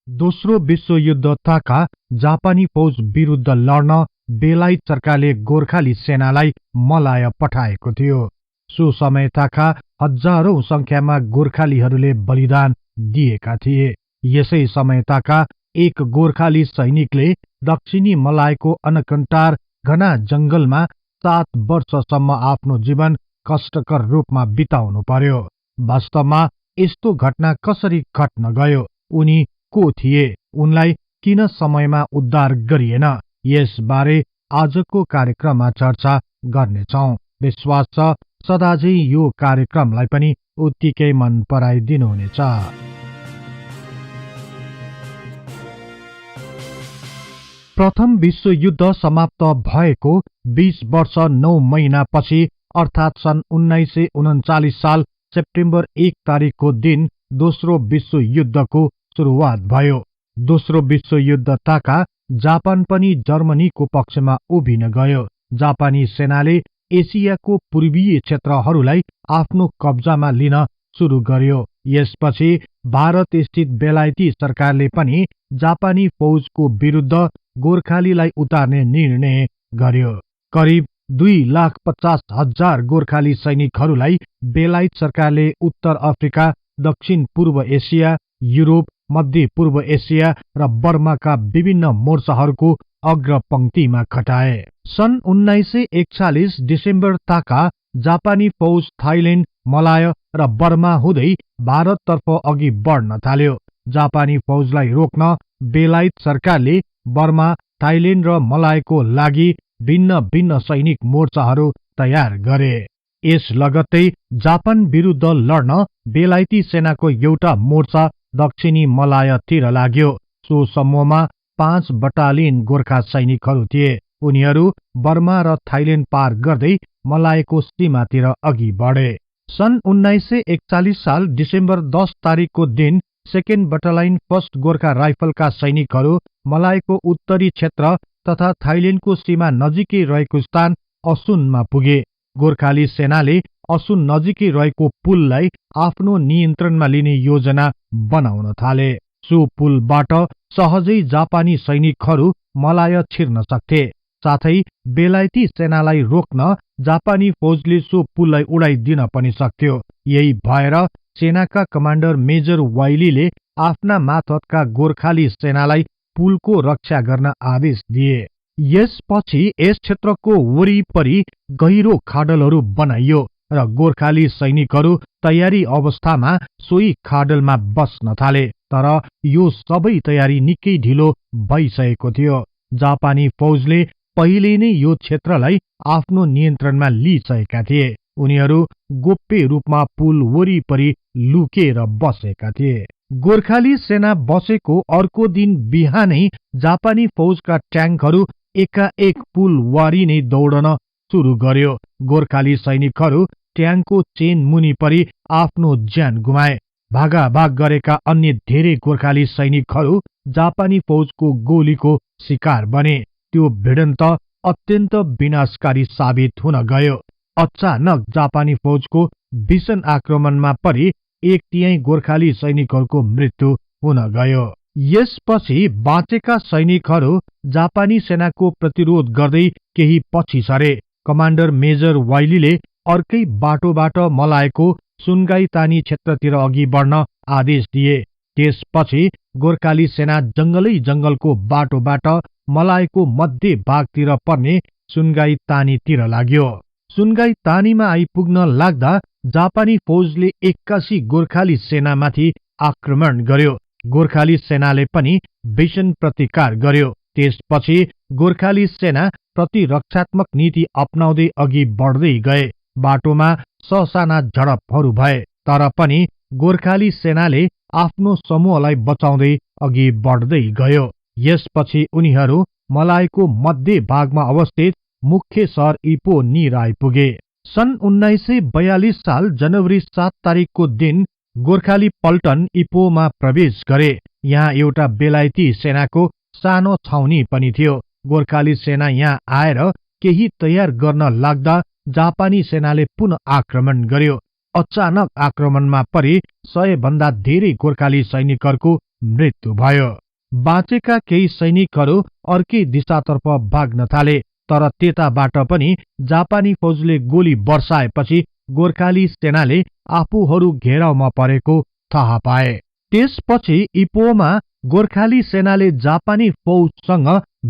दोस्रो विश्वयुद्ध ताका जापानी फौज विरुद्ध लड्न बेलायत सरकारले गोर्खाली सेनालाई मलाय पठाएको थियो। सो समय ताका हजारौं संख्यामा गोर्खालीहरूले बलिदान दिएका थिए। यसै समय ताका एक गोर्खाली सैनिकले दक्षिणी मलायको अनकन्टार घना जंगलमा 7 वर्षसम्म आफ्नो जीवन कष्टकर रूपमा बिताउनु पर्यो। वास्तवमा यस्तो घटना कसरी घट्न गयो? उनी को थिए? उनलाई किन समयमा उद्धार गरिएन? यसबारे आजको कार्यक्रममा चर्चा गर्नेछौं। विश्वास छ सदाझै यो कार्यक्रमलाई पनि उत्तिकै मन पराइदिनुहुनेछ। प्रथम विश्वयुद्ध समाप्त भएको 20 वर्ष 9 महिनापछि अर्थात् सन् 1939 साल सेप्टेम्बर 1 तारिकको दिन दोस्रो विश्वयुद्धको सुरुवात भयो। दोस्रो विश्वयुद्ध ताका जापान पनि जर्मनीको पक्षमा उभिन गयो। जापानी सेनाले एसियाको पूर्वीय क्षेत्रहरूलाई आफ्नो कब्जामा लिन सुरु गर्यो। यसपछि भारत स्थित बेलायती सरकारले पनि जापानी फौजको विरुद्ध गोर्खालीलाई उतार्ने निर्णय गर्यो। करिब 2,50,000 गोर्खाली सैनिकहरूलाई बेलायत सरकारले उत्तर अफ्रिका, दक्षिण पूर्व एसिया, युरोप, मध्य पूर्व एसिया र बर्माका विभिन्न मोर्चाहरूको अग्रपंक्तिमा खटाए। सन् 1941 डिसेम्बर ताका जापानी फौज थाइल्याण्ड, मलाय र बर्मा हुँदै भारततर्फ अघि बढ्न थाल्यो। जापानी फौजलाई रोक्न बेलायत सरकारले बर्मा, थाइल्याण्ड र मलायको लागि भिन्न भिन्न सैनिक मोर्चाहरू तयार गरे। यस लगत्तै जापान विरुद्ध लड्न बेलायती सेनाको एउटा मोर्चा दक्षिणी मलायतिर लाग्यो। सो समूहमा 5 बटालियन गोर्खा सैनिकहरू थिए। उनीहरू बर्मा र थाइल्याण्ड पार गर्दै मलायको सीमातिर अघि बढे। सन् 1941 साल डिसेम्बर 10 तारिकको दिन सेकेन्ड बटालियन फर्स्ट गोर्खा राइफलका सैनिकहरू मलायको उत्तरी क्षेत्र तथा थाइल्याण्डको सीमा नजिकै रहेको स्थान असुनमा पुगे। गोर्खाली सेनाले असुन नजिकै रहेको पुललाई आफ्नो नियन्त्रणमा लिने योजना बनाउन थाले। सो पुलबाट सहजै जापानी सैनिकहरू मलाय छिर्न सक्थे। साथै बेलायती सेनालाई रोक्न जापानी फौजले सो पुललाई उडाइदिन पनि सक्थ्यो। यही भएर सेनाका कमान्डर मेजर वाइलीले आफ्ना मातहतका गोर्खाली सेनालाई पुलको रक्षा गर्न आदेश दिए। यसपछि यस क्षेत्रको वरिपरि गहिरो खाडलहरू बनाइयो र गोर्खाली सैनिकहरू तयारी अवस्थामा सोही खाडलमा बस्न थाले। तर यो सबै तयारी निकै ढिलो भइसकेको थियो। जापानी फौजले पहिले नै यो क्षेत्रलाई आफ्नो नियन्त्रणमा लिइसकेका थिए। उनीहरू गोप्य रूपमा पुल वरिपरि लुकेर बसेका थिए। गोर्खाली सेना बसेको अर्को दिन बिहानै जापानी फौजका ट्याङ्कहरू एकाएक पुल वारी नै दौडन सुरु गर्यो। गोर्खाली सैनिकहरू ट्याङ्कको चेन मुनि परि आफ्नो ज्यान गुमाए। भागाभाग गरेका अन्य धेरै गोर्खाली सैनिकहरू जापानी फौजको गोलीको शिकार बने। त्यो भिडन्त अत्यन्त विनाशकारी साबित हुन गयो। अचानक जापानी फौजको भीषण आक्रमणमा परि 1/3 गोर्खाली सैनिकहरूको मृत्यु हुन गयो। यसपछि बाँचेका सैनिकहरू जापानी सेनाको प्रतिरोध गर्दै केही पछि सरे। कमान्डर मेजर वाइलीले अर्कै बाटोबाट मलायको सुनगाई तानी क्षेत्रतिर अघि बढ्न आदेश दिए। त्यसपछि गोर्खाली सेना जंगलै जंगलको बाटोबाट मलायको मध्य भागतिर पर्ने सुनगाई तानीतिर लाग्यो। सुनगाई तानीमा आइपुग्न लाग्दा जापानी फौजले 81 गोर्खाली सेनामाथि आक्रमण गर्यो। गोर्खाली सेनाले पनि भीषण प्रतिकार गर्यो। त्यसपछि गोर्खाली सेना प्रतिरक्षात्मक नीति अपनाउँदै अघि बढ्दै गए। बाटोमा ससाना झडपहरू भए, तर पनि गोर्खाली सेनाले आफ्नो समूहलाई बचाउँदै अघि बढ्दै गयो। यसपछि उनीहरू मलायको मध्य भागमा अवस्थित मुख्य सहर इपो निर आइपुगे। सन् 1942 साल जनवरी 7 तारिकको दिन गोर्खाली पल्टन इपोमा प्रवेश गरे। यहाँ एउटा बेलायती सेनाको सानो छाउनी पनि थियो। गोर्खाली सेना यहाँ आएर केही तयार गर्न लाग्दा जापानी सेनाले पुनः आक्रमण गर्यो। अचानक आक्रमणमा परि 100 भन्दा धेरै गोर्खाली सैनिकहरूको मृत्यु भयो। बाँचेका केही सैनिकहरू अर्कै दिशातर्फ भाग्न थाले, तर त्यताबाट पनि जापानी फौजले गोली बर्साएपछि गोर्खाली सेनाले आफूहरू घेराउमा परेको थाहा पाए। त्यसपछि इपोमा गोर्खाली सेनाले जापानी फौजसँग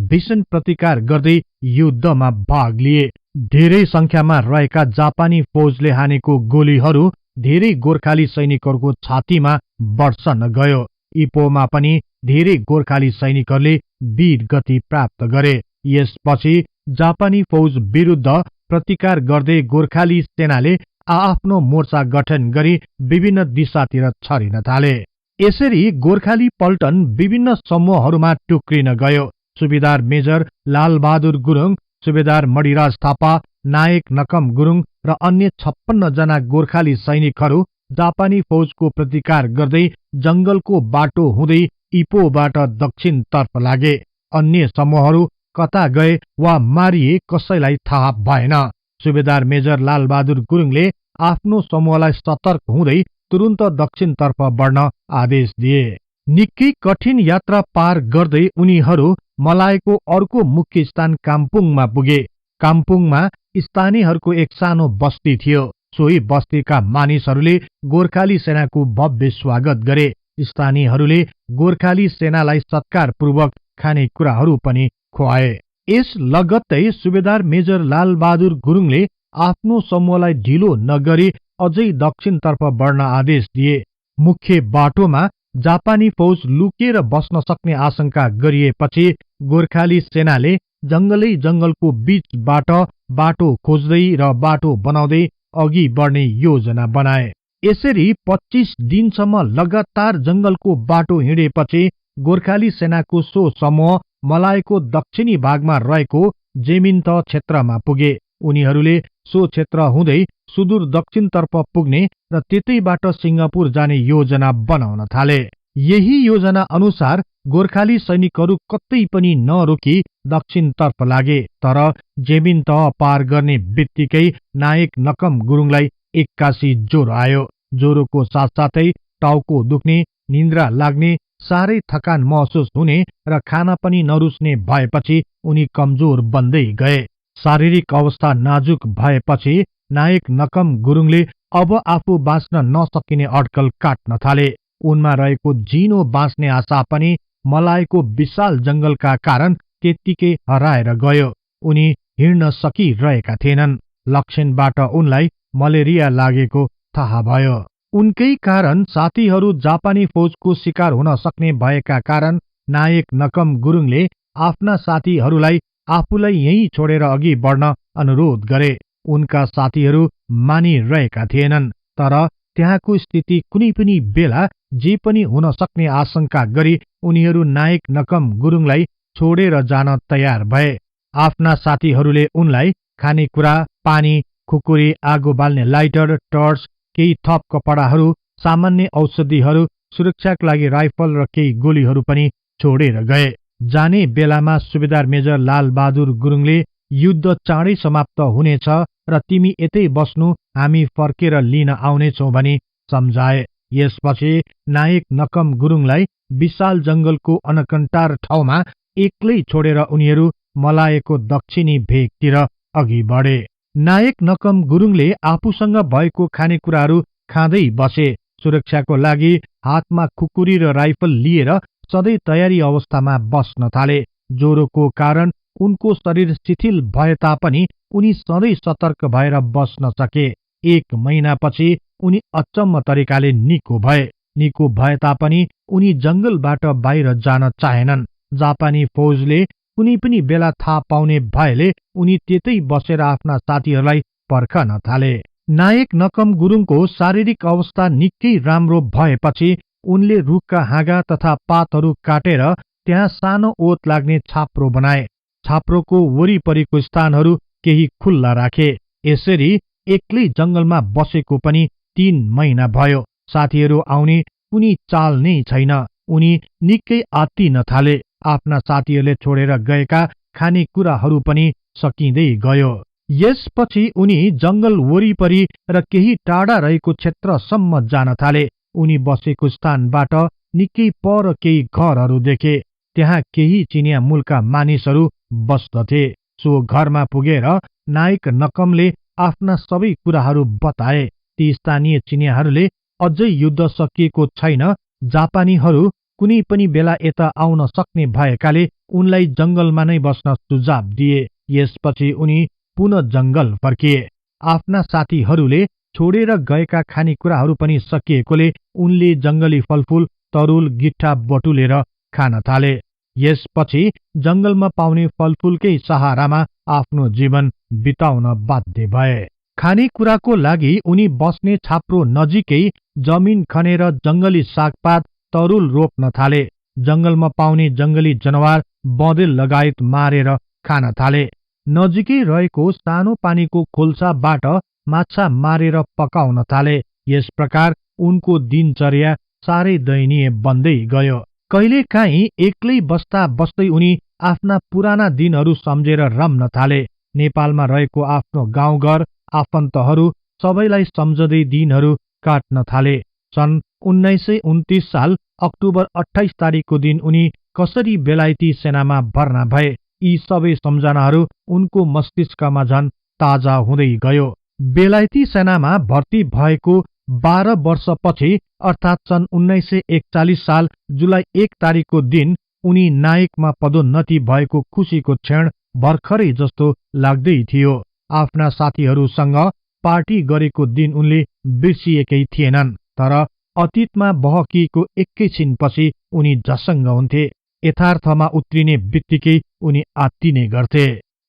भीषण प्रतिकार गर्दै युद्धमा भाग लिए। धेरै संख्यामा रहेका जापानी फौजले हानेको गोलीहरू धेरै गोर्खाली सैनिकहरूको छातीमा बर्सन गयो। इपोमा पनि धेरै गोर्खाली सैनिकहरूले वीर गति प्राप्त गरे। यसपछि जापानी फौज विरुद्ध प्रतिकार गर्दै गोर्खाली सेनाले आआफ्नो मोर्चा गठन गरी विभिन्न दिशातिर छरिन थाले। यसरी गोर्खाली पल्टन विभिन्न समूहहरूमा टुक्रिन गयो। सुबेदार मेजर लालबहादुर गुरुङ, सुबेदार मणिराज थापा, नायक नकम गुरुङ र अन्य 56 जना गोर्खाली सैनिकहरू जापानी फौजको प्रतिकार गर्दै जंगलको बाटो हुँदै इपोबाट दक्षिणतर्फ लागे। अन्य समूहहरू कता गए वा मारिए कसैलाई थाहा भएन। सुबेदार मेजर लालबहादुर गुरुङले आफ्नो समूहलाई सतर्क हुँदै तुरुन्त दक्षिणतर्फ बढ्न आदेश दिए। निकै कठिन यात्रा पार गर्दै उनीहरू मलायको अर्को मुख्य स्थान काम्पुङमा पुगे। काम्पुङमा स्थानीयहरूको एक सानो बस्ती थियो। सोही बस्तीका मानिसहरूले गोर्खाली सेनाको भव्य स्वागत गरे। स्थानीयहरूले गोर्खाली सेनालाई सत्कारपूर्वक खानेकुराहरू पनि खुवाए। यस लगत्तै सुबेदार मेजर लालबहादुर गुरुङले आफ्नो समूहलाई ढिलो नगरी अझै दक्षिणतर्फ बढ्न आदेश दिए। मुख्य बाटोमा जापानी फौज लुकेर बस्न सक्ने आशंका गरिएपछि गोर्खाली सेनाले जंगलै जंगलको बीचबाट बाटो खोज्दै र बाटो बनाउँदै अघि बढ्ने योजना बनाए। यसरी 25 दिनसम्म लगातार जंगलको बाटो हिँडेपछि गोर्खाली सेनाको सो समूह मलायको दक्षिणी भागमा रहेको जेमिन्त क्षेत्रमा पुगे। उनीहरूले सो क्षेत्र हुँदै सुदूर दक्षिणतर्फ पुग्ने र त्यतैबाट सिंगापुर जाने योजना बनाउन थाले। यही योजना अनुसार गोर्खाली सैनिकहरू कतै पनि नरोकी दक्षिणतर्फ लागे। तर जेमिन्त पार गर्ने बित्तिकै नायक नकम गुरुङलाई एक्कासी ज्वरो आयो। ज्वरोको साथसाथै टाउको दुख्ने, निन्द्रा लाग्ने, साह्रै थकान महसुस हुने र खाना पनि नरुच्ने भएपछि उनी कमजोर बन्दै गए। शारीरिक अवस्था नाजुक भएपछि नायक नकम गुरुङले अब आफू बाँच्न नसकिने अड्कल काट्न थाले। उनमा रहेको जिनो बाँच्ने आशा पनि मलायको विशाल जंगलका कारण त्यत्तिकै हराएर गयो। उनी हिँड्न सकिरहेका थिएनन्। लक्षणबाट उनलाई मलेरिया लागेको थाहा भयो। उनकै कारण साथीहरू जापानी फौजको शिकार हुन सक्ने भएका कारण नायक नकम गुरुङले आफ्ना साथीहरूलाई आफूलाई यही छोडेर अघि बढ्न अनुरोध गरे। उनका साथीहरू मानिरहेका थिएनन्, तर त्यहाँको स्थिति कुनै पनि बेला जे पनि हुन सक्ने आशंका गरी उनीहरू नायक नकम गुरुङलाई छोडेर जान तयार भए। आफ्ना साथीहरूले उनलाई खानेकुरा, पानी, खुकुरी, आगो बाल्ने लाइटर, टर्च, केही थप कपडाहरू, सामान्य औषधिहरू, सुरक्षाका लागि राइफल र केही गोलीहरू पनि छोडेर गए। जाने बेलामा सुबेदार मेजर लालबहादुर गुरुङले युद्ध चाँडै समाप्त हुनेछ र तिमी यतै बस्नु, हामी फर्केर लिन आउनेछौं भनी सम्झाए। यसपछि नायक नकम गुरुङलाई विशाल जंगलको अनकन्टार ठाउँमा एक्लै छोडेर उनीहरू मलायको दक्षिणी भेगतिर अघि बढे। नायक नकम गुरुङले आफूसँग भएको खानेकुराहरू खाँदै बसे। सुरक्षाको लागि हातमा खुकुरी र राइफल लिएर सधैँ तयारी अवस्थामा बस्न थाले। ज्वरोको कारण उनको शरीर शिथिल भए तापनि उनी सधैँ सतर्क भएर बस्न सके। 1 महिनापछि उनी अचम्म तरिकाले निको भए। निको भए तापनि उनी जंगलबाट बाहिर जान चाहेनन्। जापानी फौजले कुनै पनि बेला थाहा पाउने भएले उनी त्यतै बसेर आफ्ना साथीहरूलाई पर्खन थाले। नायक नकम गुरुङको शारीरिक अवस्था निकै राम्रो भएपछि उनले रुखका हाँगा तथा पातहरू काटेर त्यहाँ सानो ओत लाग्ने छाप्रो बनाए। छाप्रोको वरिपरिको स्थानहरू केही खुल्ला राखे। यसरी एक्लै जंगलमा बसेको पनि 3 महिना भयो। साथीहरू आउने कुनै चाल नै छैन। उनी निकै आत्तिन थाले। आफ्ना साथीहरूले छोडेर गएका खानेकुराहरू पनि सकिँदै गयो। यसपछि उनी जंगल वरिपरि र केही टाढा रहेको क्षेत्रसम्म जान थाले। उनी बसेको स्थानबाट निकै पर केही घरहरू देखे। त्यहाँ केही चिनिया मूलका मानिसहरू बस्दथे। सो घरमा पुगेर नायक नकमले आफ्ना सबै कुराहरू बताए। ती स्थानीय चिनियाहरूले अझै युद्ध सकिएको छैन, जापानीहरू कुनै पनि बेला यता आउन सक्ने भएकाले उनलाई जंगलमा नै बस्न सुझाव दिए। यसपछि उनी पुनः जंगल फर्किए। आफ्ना साथीहरूले छोडेर गएका खानेकुराहरू पनि सकिएकोले उनले जंगली फलफूल, तरुल, गिट्टा बटुलेर खान थाले। यसपछि जंगलमा पाउने फलफूलकै सहारामा आफ्नो जीवन बिताउन बाध्य भए। खानेकुराको लागि उनी बस्ने छाप्रो नजिकै जमिन खनेर जंगली सागपात, तरुल रोप्न थाले। जंगलमा पाउने जंगली जनावर, बँदेल लगायत मारेर खान थाले। नजिकै रहेको सानो पानीको खोल्साबाट माछा मारेर पकाउन थाले। यस प्रकार उनको दिनचर्या साह्रै दयनीय बन्दै गयो। कहिलेकाहीँ एक्लै बस्दा बस्दै उनी आफ्ना पुराना दिनहरू सम्झेर रम्न थाले। नेपालमा रहेको आफ्नो गाउँघर, आफन्तहरू सबैलाई सम्झदै दिनहरू काट्न थाले। सन् 1929 साल अक्टोबर 28 तारिकको दिन उनी कसरी बेलायती सेनामा भर्ना भए, यी सबै सम्झनाहरू उनको मस्तिष्कमा झन् ताजा हुँदै गयो। बेलायती सेनामा भर्ती भएको 12 वर्षपछि अर्थात् सन् 1941 साल जुलाई 1 तारिकको दिन उनी नायकमा पदोन्नति भएको खुशीको क्षण भर्खरै जस्तो लाग्दै थियो। आफ्ना साथीहरूसँग पार्टी गरेको दिन उनले बिर्सिएकै थिएनन्, तर अतीतमा बहकिएको एकैछिनपछि उनी झसङ्ग हुन्थे। यथार्थमा उत्रिने बित्तिकै उनी आत्तिने गर्थे।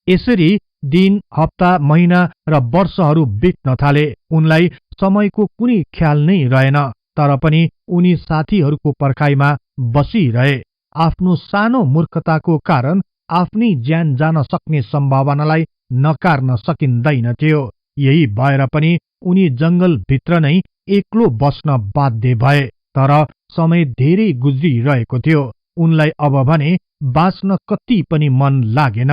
यसरी दिन, हप्ता, महिना र वर्षहरू बित्न थाले। उनलाई समयको कुनै ख्याल नै रहेन, तर पनि उनी साथीहरूको पर्खाइमा बसिरहे। आफ्नो सानो मूर्खताको कारण आफ्नै ज्यान जान सक्ने सम्भावनालाई नकार्न सकिँदैन थियो। यही भएर पनि उनी जंगलभित्र नै एक्लो बस्न बाध्य भए। तर समय धेरै गुज्रिरहेको थियो। उनलाई अब भने बाँच्न कति पनि मन लागेन।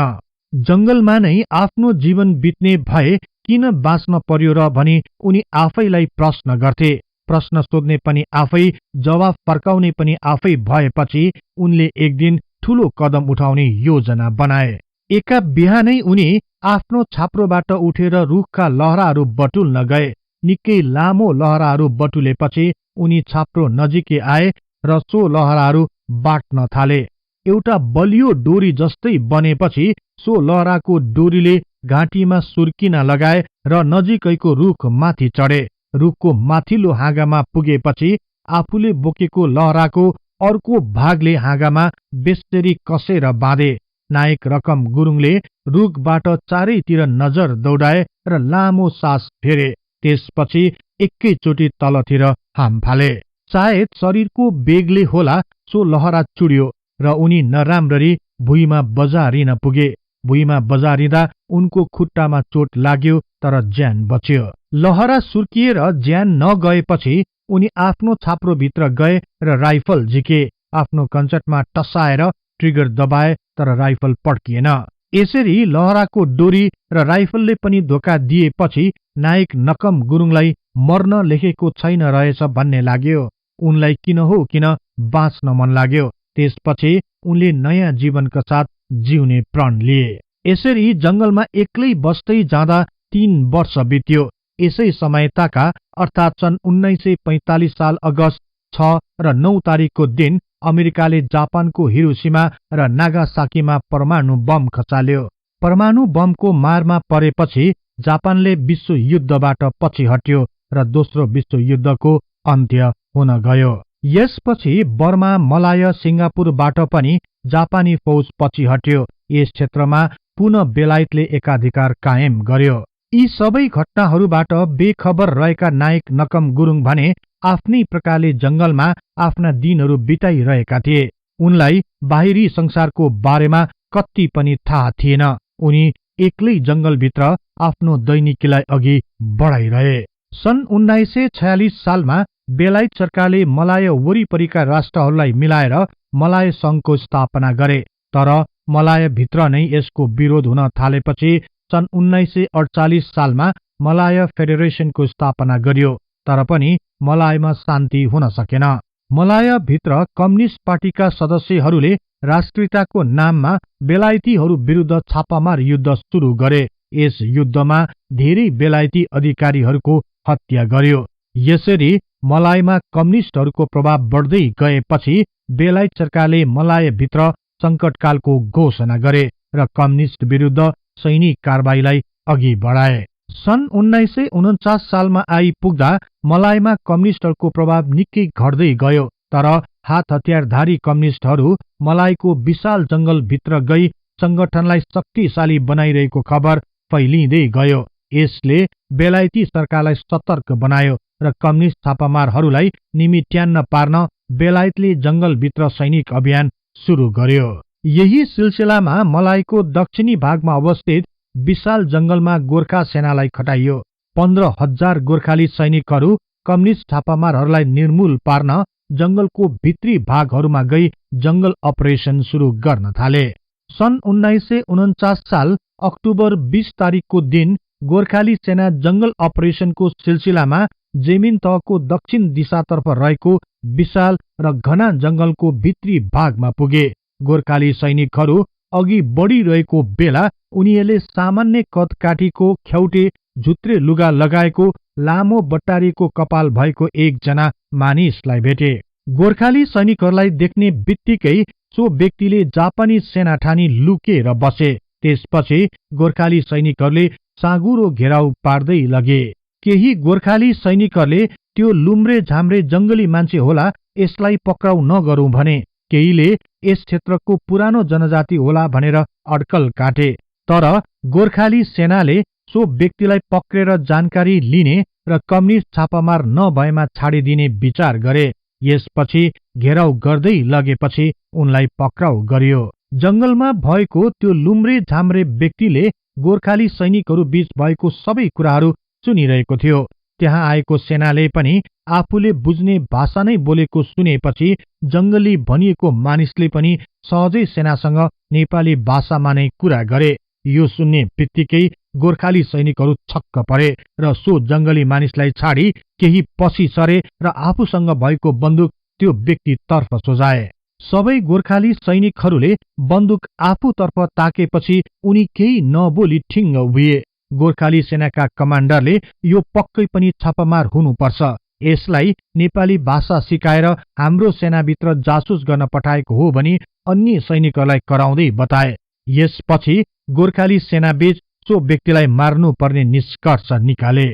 जंगलमा नै आफ्नो जीवन बित्ने भए किन बाँच्न पर्यो र भनी उनी आफैलाई प्रश्न गर्थे। प्रश्न सोध्ने पनि आफै, जवाफ फर्काउने पनि आफै भएपछि उनले एक दिन ठूलो कदम उठाउने योजना बनाए। एका बिहानै उनी आफ्नो छाप्रोबाट उठेर रुखका लहराहरू बटुल्न गए। निकै लामो लहराहरू बटुलेपछि उनी छाप्रो नजिकै आए र सो लहराहरू बाट्न थाले। एउटा बलियो डोरी जस्तै बनेपछि सो लहराको डोरीले घाँटीमा सुर्किन लगाए र नजिकैको रुख माथि चढे। रुखको माथिल्लो हाँगामा पुगेपछि आफूले बोकेको लहराको अर्को भागले हाँगामा बेस्सरी कसेर बाँधे। नायक रकम गुरुङले रुखबाट चारैतिर नजर दौडाए र लामो सास फेरे। त्यसपछि एकैचोटि तलतिर हाम फाले। सायद शरीरको बेगले होला सो लहरा चुड्यो र उनी नराम्ररी भुइँमा बजारिन पुगे। भुइँमा बजारिँदा उनको खुट्टामा चोट लाग्यो, तर ज्यान बच्यो। लहरा सुर्किएर ज्यान नगएपछि उनी आफ्नो छाप्रोभित्र गए र राइफल झिके। आफ्नो कञ्चटमा टसाएर ट्रिगर दबाए, तर राइफल पड्किएन। यसरी लहराको डोरी र राइफलले पनि धोका दिएपछि नायक नकम गुरुङलाई मर्न लेखेको छैन रहेछ भन्ने लाग्यो। उनलाई किन हो किन बाँच्न मन लाग्यो। त्यसपछि उनले नयाँ जीवनका साथ जिउने प्रण लिए। यसरी जंगलमा एक्लै बस्दै जाँदा 3 वर्ष बित्यो। यसै समयताका अर्थात् सन् 1945 साल अगस्त 6 र 9 तारिकको दिन अमेरिकाले जापानको हिरोशिमा र नागासाकीमा परमाणु बम खसाल्यो। परमाणु बमको मारमा परेपछि जापानले विश्व युद्धबाट पछि हट्यो र दोस्रो विश्व युद्धको अन्त्य हुन गयो। यसपछि बर्मा, मलाय, सिङ्गापुरबाट पनि जापानी फौज पछि हट्यो। यस क्षेत्रमा पुनः बेलायतले एकाधिकार कायम गर्यो। यी सबै घटनाहरूबाट बेखबर रहेका नायक नकम गुरुङ भने आफ्नै प्रकारले जंगलमा आफ्ना दिनहरू बिताइरहेका थिए। उनलाई बाहिरी संसारको बारेमा कति पनि थाहा थिएन। उनी एक्लै जंगलभित्र आफ्नो दैनिकीलाई अघि बढाइरहे। सन् 1946 सालमा बेलायत सरकारले मलाय वरिपरिका राष्ट्रहरूलाई मिलाएर मलाय संघको स्थापना गरे। तर मलाय भित्र नै यसको विरोध हुन थालेपछि सन् 1948 सालमा मलाय फेडरेशनको स्थापना गरियो। तर पनि मलायमा शान्ति हुन सकेन। मलायाभित्र कम्युनिस्ट पार्टीका सदस्यहरूले राष्ट्रियताको नाममा बेलायतीहरू विरुद्ध छापामार युद्ध सुरु गरे। यस युद्धमा धेरै बेलायती अधिकारीहरूको हत्या गर्यो। यसरी मलायमा कम्युनिस्टहरूको प्रभाव बढ्दै गएपछि बेलायत सरकारले मलायभित्र संकटकालको घोषणा गरे र कम्युनिस्ट विरुद्ध सैनिक कारबाहीलाई अघि बढाए। सन् 1949 सालमा आइपुग्दा मलायमा कम्युनिस्टहरूको प्रभाव निकै घट्दै गयो, तर हात हतियारधारी कम्युनिस्टहरू मलायको विशाल जंगलभित्र गई संगठनलाई शक्तिशाली बनाइरहेको खबर फैलिँदै गयो। यसले बेलायती सरकारलाई सतर्क बनायो र कम्युनिस्ट छापामारहरूलाई निमित्यान्न पार्न बेलायतले जंगलभित्र सैनिक अभियान सुरु गर्यो। यही सिलसिलामा मलायको दक्षिणी भागमा अवस्थित विशाल जंगलमा गोर्खा सेनालाई खटाइयो। 15,000 गोर्खाली सैनिकहरू कम्युनिस्ट छापामारहरूलाई निर्मूल पार्न जंगलको भित्री भागहरूमा गई जंगल अपरेसन सुरु गर्न थाले। सन् 1949 साल अक्टोबर 20 तारिकको दिन गोर्खाली सेना जंगल अपरेसनको सिलसिलामा जेमिन तहको दक्षिण दिशातर्फ रहेको विशाल र घना जंगलको भित्री भागमा पुगे। गोर्खाली सैनिकहरू अघि बढिरहेको बेला उनीहरूले सामान्य कदकाठीको ख्याउटे झुत्रे लुगा लगाएको लामो बट्टारीको कपाल भएको एकजना मानिसलाई भेटे। गोर्खाली सैनिकहरूलाई देख्ने बित्तिकै सो व्यक्तिले जापानी सेना ठानी लुकेर बसे। त्यसपछि गोर्खाली सैनिकहरूले साँगुरो घेराउ पार्दै लगे। केही गोर्खाली सैनिकहरूले त्यो लुम्रे झाम्रे जंगली मान्छे होला, यसलाई पक्राउ नगरौं भने। केहीले यस क्षेत्रको पुरानो जनजाति होला भनेर अड्कल काटे। तर गोर्खाली सेनाले सो व्यक्तिलाई पक्रेर जानकारी लिने र कम्युनिस्ट छापामार नभएमा छाडिदिने विचार गरे। यसपछि घेराउ गर्दै लगेपछि उनलाई पक्राउ गरियो। जंगलमा भएको त्यो लुम्रे झाम्रे व्यक्तिले गोर्खाली सैनिकहरू बीच भएको सबै कुराहरू सुनिरहेको थियो। त्यहाँ आएको सेनाले पनि आफूले बुझ्ने भाषा नै बोलेको सुनेपछि जंगली भनिएको मानिसले पनि सहजै सेनासँग नेपाली भाषामा नै कुरा गरे। यो सुन्ने बित्तिकै गोर्खाली सैनिकहरू छक्क परे र सो जंगली मानिसलाई छाडी केही पछि सरे र आफूसँग भएको बन्दुक त्यो व्यक्तितर्फ सोझाए। सबै गोर्खाली सैनिकहरूले बन्दुक आफूतर्फ ताकेपछि उनी केही नबोली ठिङ्ग उभिए। गोर्खाली सेनाका कमान्डरले यो पक्कै पनि छापामार हुनुपर्छ, यसलाई नेपाली भाषा सिकाएर हाम्रो सेनाभित्र जासुस गर्न पठाएको हो भनी अन्य सैनिकहरूलाई कराउँदै बताए। यसपछि गोर्खाली सेनाबीच सो व्यक्तिलाई मार्नुपर्ने निष्कर्ष निकाले।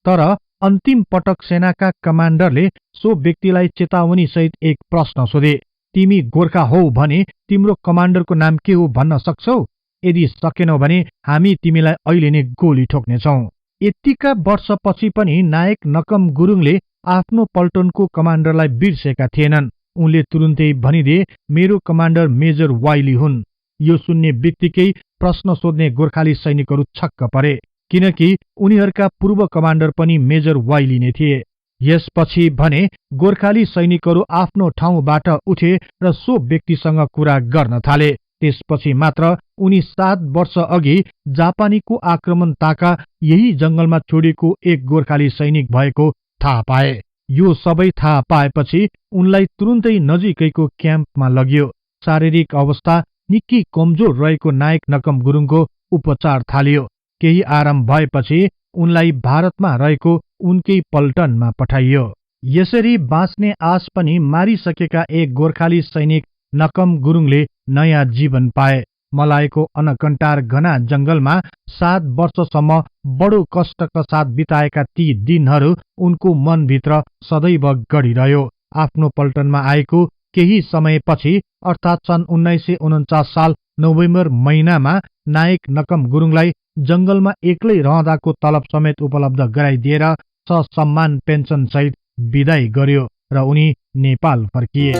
तर अन्तिम पटक सेनाका कमान्डरले सो व्यक्तिलाई चेतावनी सहित एक प्रश्न सोधे, तिमी गोर्खा हौ भने तिम्रो कमान्डरको नाम के हो भन्न सक्छौ? यदि सकेनौ भने हामी तिमीलाई अहिले नै गोली ठोक्नेछौ। यतिका वर्षपछि पनि नायक नकम गुरुङले आफ्नो पल्टनको कमान्डरलाई बिर्सेका थिएनन्। उनले तुरुन्तै भनिदिए, मेरो कमान्डर मेजर वाइली हुन्। यो सुन्ने बित्तिकै प्रश्न सोध्ने गोर्खाली सैनिकहरू छक्क परे, किनकि उनीहरूका पूर्व कमान्डर पनि मेजर वाइली नै थिए। यसपछि भने गोर्खाली सैनिकहरू आफ्नो ठाउँबाट उठे र सो व्यक्तिसँग कुरा गर्न थाले। त्यसपछि मात्र उनी 7 वर्ष अघि जापानीको आक्रमण ताका यही जंगलमा छोडिएको एक गोर्खाली सैनिक भएको थाहा पाए। यो सबै थाहा पाएपछि उनलाई तुरुन्तै नजिकैको क्याम्पमा लगियो। शारीरिक अवस्था निकै कमजोर रहेको नायक नकम गुरुङको उपचार थालियो। केही आराम भएपछि उनलाई भारतमा रहेको उनकै पल्टनमा पठाइयो। यसरी बाँच्ने आश पनि मारिसकेका एक गोर्खाली सैनिक नकम गुरुङले नयाँ जीवन पाए। मलायको अनकन्टार घना जंगलमा 7 वर्षसम्म बडो कष्टका साथ बिताएका ती दिनहरू उनको मनभित्र सदैव गढिरह्यो। आफ्नो पल्टनमा आएको केही समयपछि अर्थात् सन् 1949 साल नोभेम्बर महिनामा नायक नकम गुरुङलाई जंगलमा एक्लै रहँदाको तलब समेत उपलब्ध गराइदिएर ससम्मान पेन्सन सहित विदाई गर्यो र उनी नेपाल फर्किए।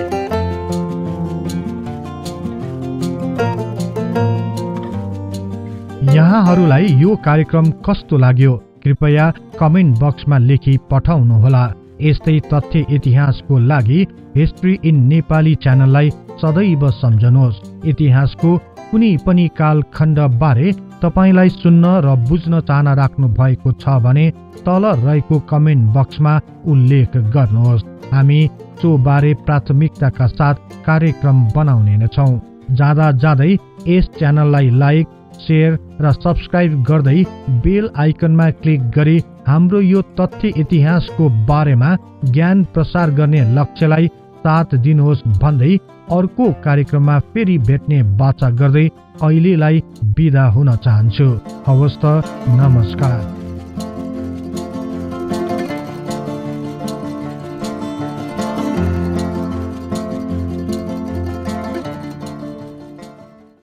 यहाँहरूलाई यो कार्यक्रम कस्तो लाग्यो कृपया कमेन्ट बक्समा लेखी पठाउनुहोला। यस्तै तथ्य इतिहासको लागि हिस्ट्री इन नेपाली च्यानललाई सदैव सम्झनुहोस्। इतिहासको कुनै पनि कालखण्ड बारे तपाईलाई सुन्न र बुझ्न चाहना राख्नु भएको छ भने तल रहेको कमेन्ट बक्समा उल्लेख गर्नुहोस्। हामी सो बारे प्राथमिकताका साथ कार्यक्रम बनाउने नै छौं। जाँदा जाँदै यस च्यानललाई लाइक, शेयर र सब्स्क्राइब गर्दै बेल आइकनमा क्लिक गरी हाम्रो यो तथ्य इतिहासको बारेमा ज्ञान प्रसार गर्ने लक्ष्यलाई साथ दिनुहोस् भन्दै अर्को कार्यक्रममा फेरि भेट्ने बाचा गर्दै अहिलेलाई बिदा हुन चाहन्छु। हवस् त, नमस्कार।